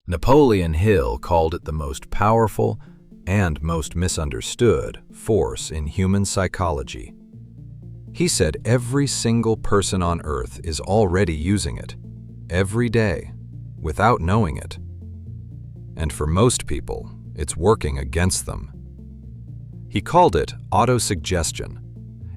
Napoleon Hill called it the most powerful and most misunderstood force in human psychology. He said every single person on Earth is already using it, every day, without knowing it. And for most people, it's working against them. He called it autosuggestion.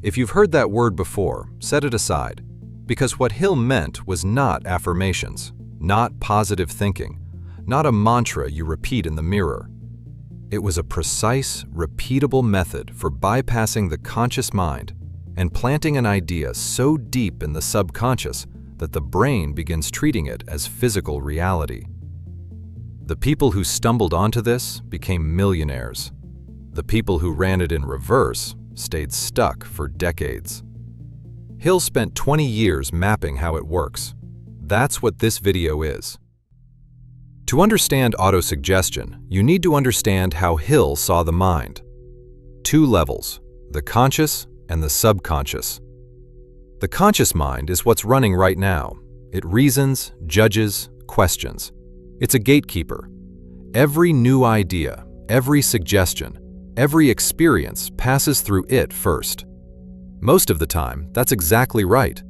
If you've heard that word before, set it aside, because what Hill meant was not affirmations, not positive thinking, not a mantra you repeat in the mirror. It was a precise, repeatable method for bypassing the conscious mind and planting an idea so deep in the subconscious that the brain begins treating it as physical reality. The people who stumbled onto this became millionaires. The people who ran it in reverse stayed stuck for decades. Hill spent 20 years mapping how it works. That's what this video is. To understand autosuggestion, you need to understand how Hill saw the mind. Two levels, the conscious and the subconscious. The conscious mind is what's running right now. It reasons, judges, questions. It's a gatekeeper. Every new idea, every suggestion, every experience passes through it first. Most of the time, that's exactly right.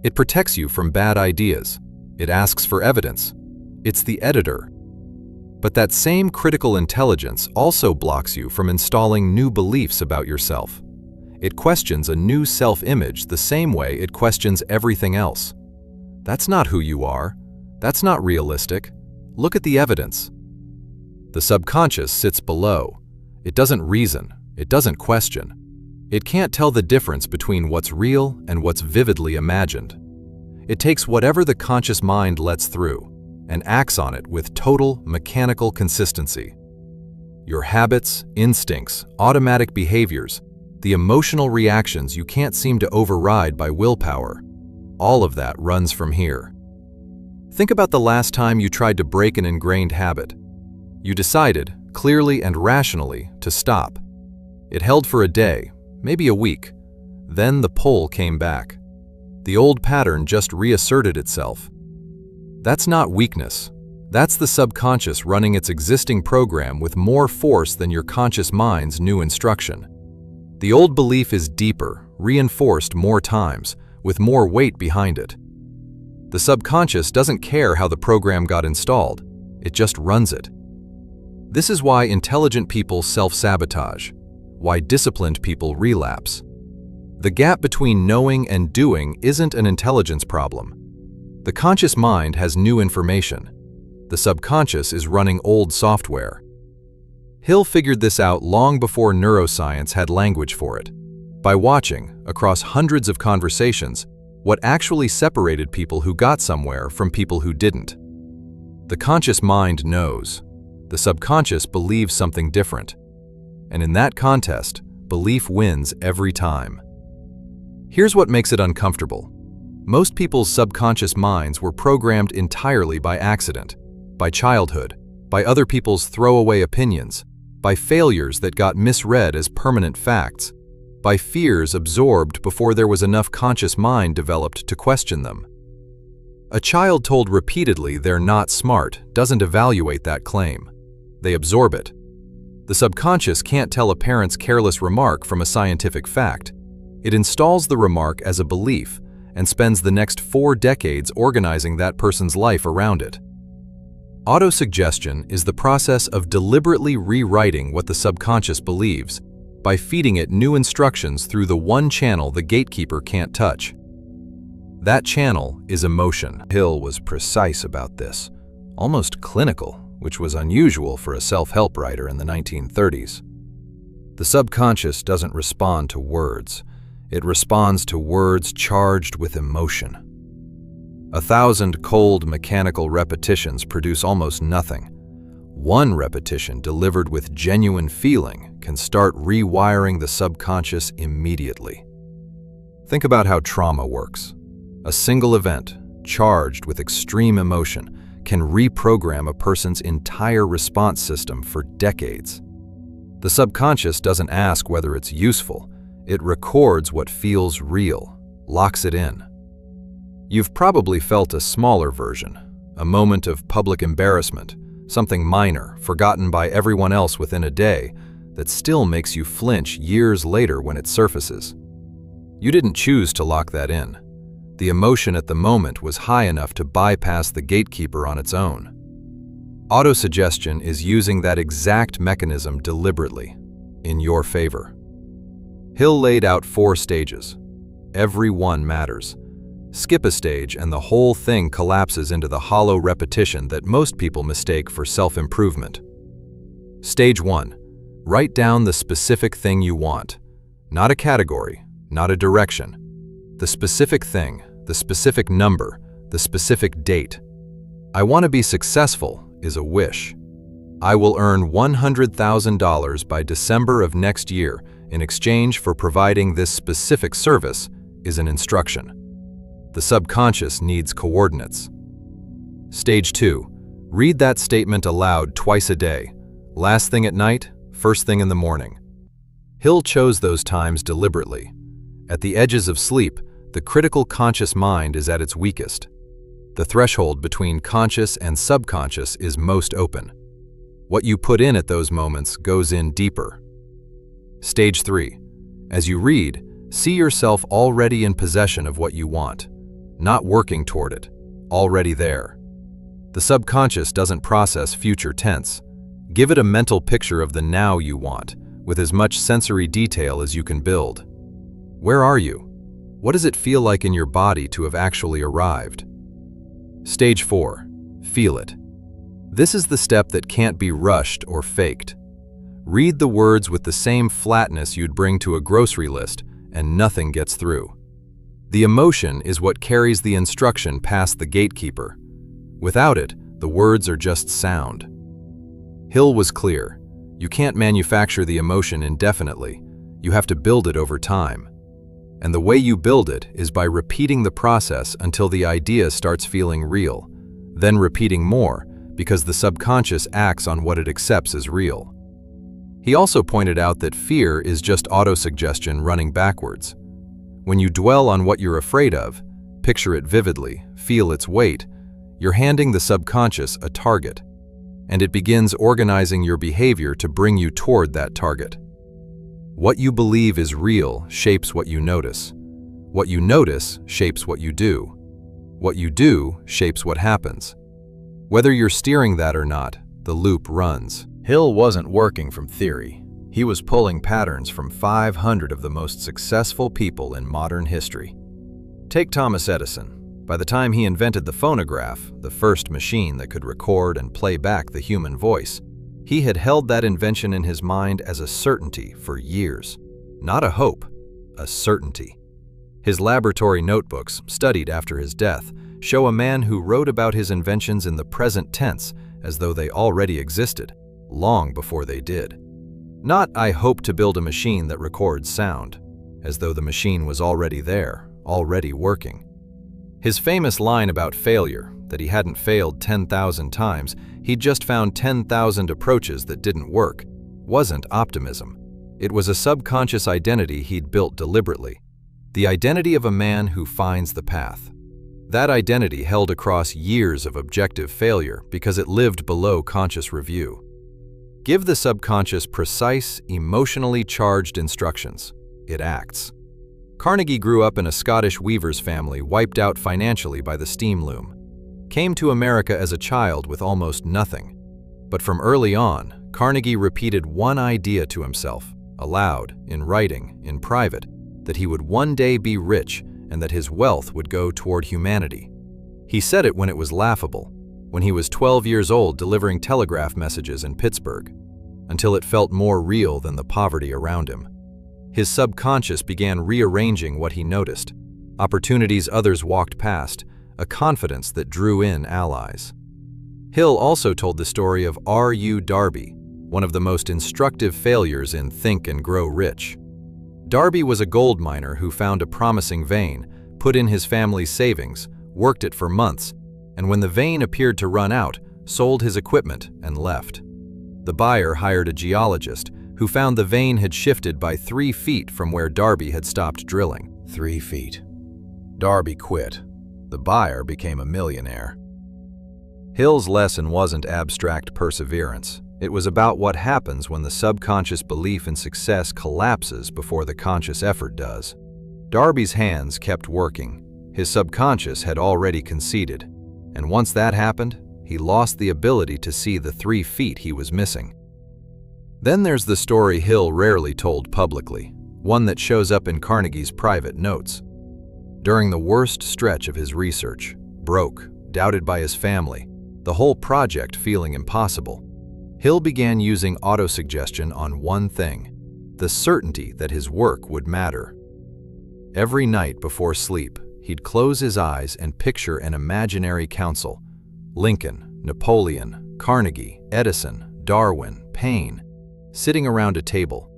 It protects you from bad ideas. It asks for evidence. It's the editor. But that same critical intelligence also blocks you from installing new beliefs about yourself. It questions a new self-image the same way it questions everything else. That's not who you are. That's not realistic. Look at the evidence. The subconscious sits below. It doesn't reason. It doesn't question. It can't tell the difference between what's real and what's vividly imagined. It takes whatever the conscious mind lets through and acts on it with total mechanical consistency. Your habits, instincts, automatic behaviors, the emotional reactions you can't seem to override by willpower, all of that runs from here. Think about the last time you tried to break an ingrained habit. You decided, clearly and rationally, to stop. It held for a day, maybe a week. Then the pull came back. The old pattern just reasserted itself. That's not weakness. That's the subconscious running its existing program with more force than your conscious mind's new instruction. The old belief is deeper, reinforced more times, with more weight behind it. The subconscious doesn't care how the program got installed. It just runs it. This is why intelligent people self-sabotage, why disciplined people relapse. The gap between knowing and doing isn't an intelligence problem. The conscious mind has new information. The subconscious is running old software. Hill figured this out long before neuroscience had language for it, by watching, across hundreds of conversations, what actually separated people who got somewhere from people who didn't. The conscious mind knows. The subconscious believes something different. And in that contest, belief wins every time. Here's what makes it uncomfortable. Most people's subconscious minds were programmed entirely by accident, by childhood, by other people's throwaway opinions, by failures that got misread as permanent facts, by fears absorbed before there was enough conscious mind developed to question them. A child told repeatedly they're not smart doesn't evaluate that claim. They absorb it. The subconscious can't tell a parent's careless remark from a scientific fact. It installs the remark as a belief and spends the next 4 decades organizing that person's life around it. Autosuggestion is the process of deliberately rewriting what the subconscious believes by feeding it new instructions through the one channel the gatekeeper can't touch. That channel is emotion. Hill was precise about this, almost clinical, which was unusual for a self-help writer in the 1930s. The subconscious doesn't respond to words. It responds to words charged with emotion. 1,000 cold mechanical repetitions produce almost nothing. One repetition delivered with genuine feeling can start rewiring the subconscious immediately. Think about how trauma works. A single event, charged with extreme emotion, can reprogram a person's entire response system for decades. The subconscious doesn't ask whether it's useful. It records what feels real, locks it in. You've probably felt a smaller version, a moment of public embarrassment, something minor, forgotten by everyone else within a day, that still makes you flinch years later when it surfaces. You didn't choose to lock that in. The emotion at the moment was high enough to bypass the gatekeeper on its own. Autosuggestion is using that exact mechanism deliberately, in your favor. Hill laid out 4 stages. Every one matters. Skip a stage and the whole thing collapses into the hollow repetition that most people mistake for self-improvement. Stage 1. Write down the specific thing you want. Not a category, not a direction. The specific thing, the specific number, the specific date. I want to be successful is a wish. I will earn $100,000 by December of next year in exchange for providing this specific service is an instruction. The subconscious needs coordinates. Stage 2. Read that statement aloud twice a day. Last thing at night, first thing in the morning. Hill chose those times deliberately. At the edges of sleep, the critical conscious mind is at its weakest. The threshold between conscious and subconscious is most open. What you put in at those moments goes in deeper. Stage 3. As you read, see yourself already in possession of what you want, not working toward it, already there. The subconscious doesn't process future tense. Give it a mental picture of the now you want, with as much sensory detail as you can build. Where are you? What does it feel like in your body to have actually arrived? Stage 4. Feel it. This is the step that can't be rushed or faked. Read the words with the same flatness you'd bring to a grocery list, and nothing gets through. The emotion is what carries the instruction past the gatekeeper. Without it, the words are just sound. Hill was clear. You can't manufacture the emotion indefinitely. You have to build it over time. And the way you build it is by repeating the process until the idea starts feeling real, then repeating more because the subconscious acts on what it accepts as real. He also pointed out that fear is just autosuggestion running backwards. When you dwell on what you're afraid of, picture it vividly, feel its weight, you're handing the subconscious a target, and it begins organizing your behavior to bring you toward that target. What you believe is real shapes what you notice. What you notice shapes what you do. What you do shapes what happens. Whether you're steering that or not, the loop runs. Hill wasn't working from theory. He was pulling patterns from 500 of the most successful people in modern history. Take Thomas Edison. By the time he invented the phonograph, the first machine that could record and play back the human voice, he had held that invention in his mind as a certainty for years. Not a hope, a certainty. His laboratory notebooks, studied after his death, show a man who wrote about his inventions in the present tense as though they already existed, long before they did. Not, I hope to build a machine that records sound, as though the machine was already there, already working. His famous line about failure, that he hadn't failed 10,000 times, he'd just found 10,000 approaches that didn't work, wasn't optimism. It was a subconscious identity he'd built deliberately. The identity of a man who finds the path. That identity held across years of objective failure because it lived below conscious review. Give the subconscious precise, emotionally charged instructions. It acts. Carnegie grew up in a Scottish weaver's family wiped out financially by the steam loom. Came to America as a child with almost nothing. But from early on, Carnegie repeated one idea to himself, aloud, in writing, in private, that he would one day be rich and that his wealth would go toward humanity. He said it when it was laughable, when he was 12 years old delivering telegraph messages in Pittsburgh, until it felt more real than the poverty around him. His subconscious began rearranging what he noticed, opportunities others walked past, a confidence that drew in allies. Hill also told the story of R.U. Darby, one of the most instructive failures in Think and Grow Rich. Darby was a gold miner who found a promising vein, put in his family's savings, worked it for months, and when the vein appeared to run out, sold his equipment and left. The buyer hired a geologist who found the vein had shifted by 3 feet from where Darby had stopped drilling. 3 feet. Darby quit. The buyer became a millionaire. Hill's lesson wasn't abstract perseverance. It was about what happens when the subconscious belief in success collapses before the conscious effort does. Darby's hands kept working. His subconscious had already conceded, and once that happened, he lost the ability to see the 3 feet he was missing. Then there's the story Hill rarely told publicly, one that shows up in Carnegie's private notes. During the worst stretch of his research, broke, doubted by his family, the whole project feeling impossible, Hill began using autosuggestion on one thing: the certainty that his work would matter. Every night before sleep, he'd close his eyes and picture an imaginary council: Lincoln, Napoleon, Carnegie, Edison, Darwin, Paine, sitting around a table.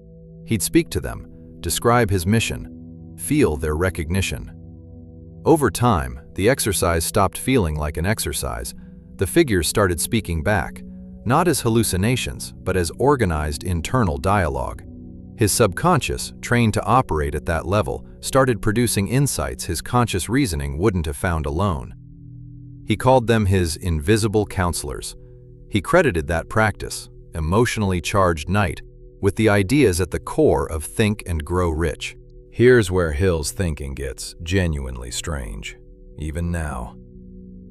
He'd speak to them, describe his mission, feel their recognition. Over time, the exercise stopped feeling like an exercise. The figures started speaking back, not as hallucinations, but as organized internal dialogue. His subconscious, trained to operate at that level, started producing insights his conscious reasoning wouldn't have found alone. He called them his invisible counselors. He credited that practice, emotionally charged night, with the ideas at the core of Think and Grow Rich. Here's where Hill's thinking gets genuinely strange, even now.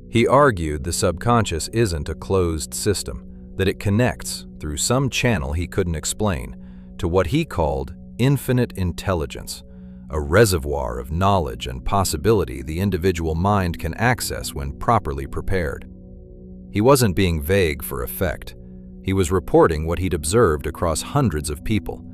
He argued the subconscious isn't a closed system, that it connects, through some channel he couldn't explain, to what he called infinite intelligence, a reservoir of knowledge and possibility the individual mind can access when properly prepared. He wasn't being vague for effect. He was reporting what he'd observed across hundreds of people,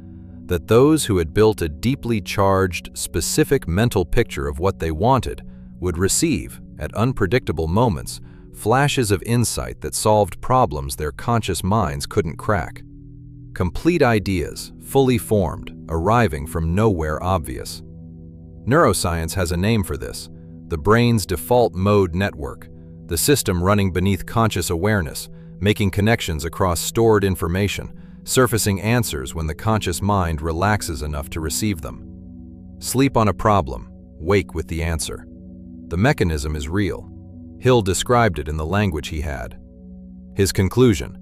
that those who had built a deeply charged, specific mental picture of what they wanted would receive, at unpredictable moments, flashes of insight that solved problems their conscious minds couldn't crack. Complete ideas, fully formed, arriving from nowhere obvious. Neuroscience has a name for this: the brain's default mode network, the system running beneath conscious awareness, making connections across stored information, surfacing answers when the conscious mind relaxes enough to receive them. Sleep on a problem, wake with the answer. The mechanism is real. Hill described it in the language he had. His conclusion: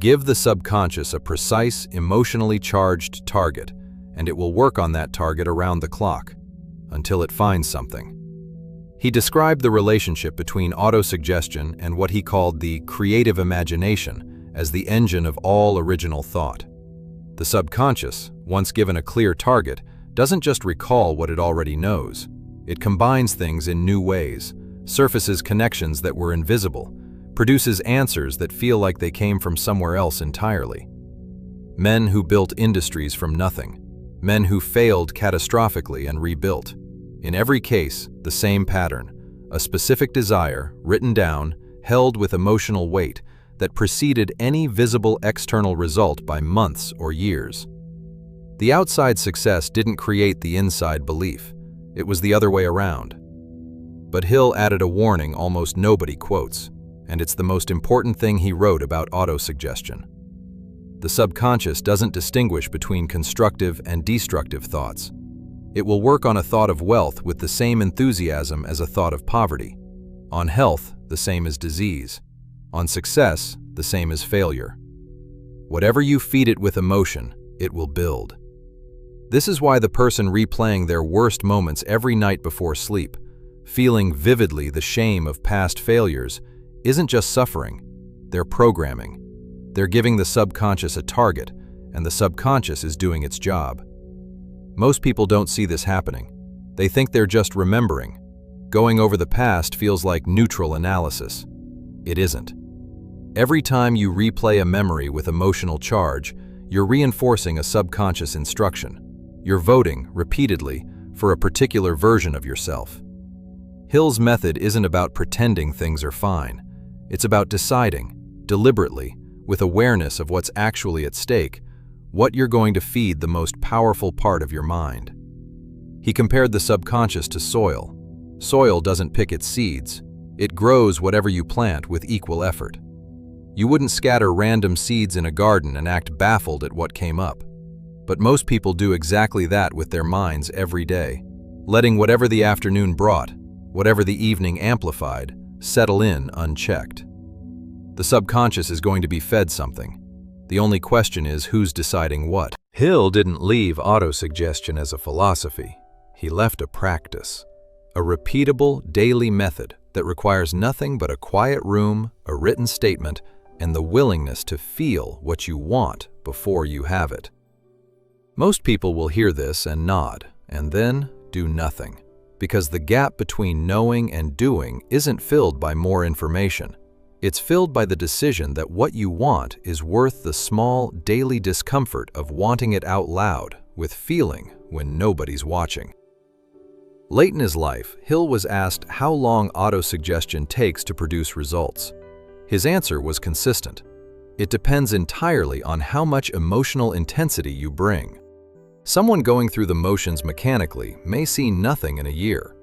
give the subconscious a precise, emotionally charged target, and it will work on that target around the clock, until it finds something. He described the relationship between autosuggestion and what he called the creative imagination as the engine of all original thought. The subconscious, once given a clear target, doesn't just recall what it already knows. It combines things in new ways, surfaces connections that were invisible, produces answers that feel like they came from somewhere else entirely. Men who built industries from nothing, men who failed catastrophically and rebuilt. In every case, the same pattern: a specific desire, written down, held with emotional weight, that preceded any visible external result by months or years. The outside success didn't create the inside belief. It was the other way around. But Hill added a warning almost nobody quotes, and it's the most important thing he wrote about autosuggestion. The subconscious doesn't distinguish between constructive and destructive thoughts. It will work on a thought of wealth with the same enthusiasm as a thought of poverty. On health, the same as disease. On success, the same as failure. Whatever you feed it with emotion, it will build. This is why the person replaying their worst moments every night before sleep, feeling vividly the shame of past failures, isn't just suffering, they're programming. They're giving the subconscious a target, and the subconscious is doing its job. Most people don't see this happening. They think they're just remembering. Going over the past feels like neutral analysis. It isn't. Every time you replay a memory with emotional charge, you're reinforcing a subconscious instruction. You're voting, repeatedly, for a particular version of yourself. Hill's method isn't about pretending things are fine. It's about deciding, deliberately, with awareness of what's actually at stake, what you're going to feed the most powerful part of your mind. He compared the subconscious to soil. Soil doesn't pick its seeds. It grows whatever you plant with equal effort. You wouldn't scatter random seeds in a garden and act baffled at what came up. But most people do exactly that with their minds every day, letting whatever the afternoon brought, whatever the evening amplified, settle in unchecked. The subconscious is going to be fed something. The only question is who's deciding what. Hill didn't leave autosuggestion as a philosophy. He left a practice, a repeatable daily method that requires nothing but a quiet room, a written statement, and the willingness to feel what you want before you have it. Most people will hear this and nod, and then do nothing, because the gap between knowing and doing isn't filled by more information. It's filled by the decision that what you want is worth the small, daily discomfort of wanting it out loud with feeling when nobody's watching. Late in his life, Hill was asked how long autosuggestion takes to produce results. His answer was consistent. It depends entirely on how much emotional intensity you bring. Someone going through the motions mechanically may see nothing in a year.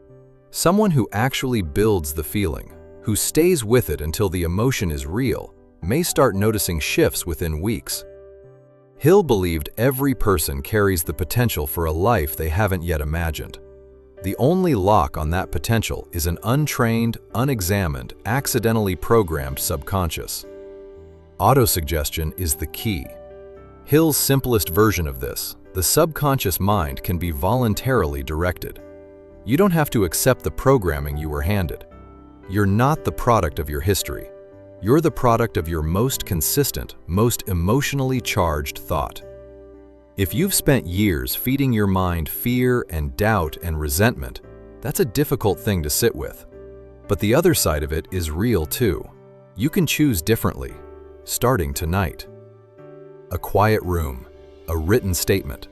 Someone who actually builds the feeling, who stays with it until the emotion is real, may start noticing shifts within weeks. Hill believed every person carries the potential for a life they haven't yet imagined. The only lock on that potential is an untrained, unexamined, accidentally programmed subconscious. Autosuggestion is the key. Hill's simplest version of this, the subconscious mind, can be voluntarily directed. You don't have to accept the programming you were handed. You're not the product of your history. You're the product of your most consistent, most emotionally charged thought. If you've spent years feeding your mind fear and doubt and resentment, that's a difficult thing to sit with. But the other side of it is real too. You can choose differently, starting tonight. A quiet room, a written statement,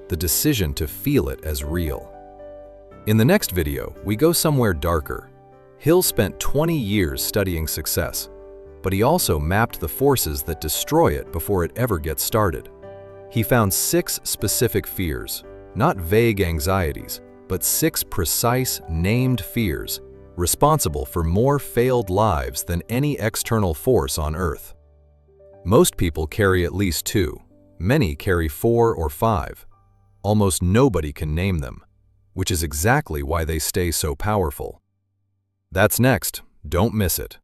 the decision to feel it as real. In the next video, we go somewhere darker. Hill spent 20 years studying success, but he also mapped the forces that destroy it before it ever gets started. He found 6 specific fears, not vague anxieties, but 6 precise, named fears, responsible for more failed lives than any external force on Earth. Most people carry at least 2. Many carry 4 or 5. Almost nobody can name them, which is exactly why they stay so powerful. That's next. Don't miss it.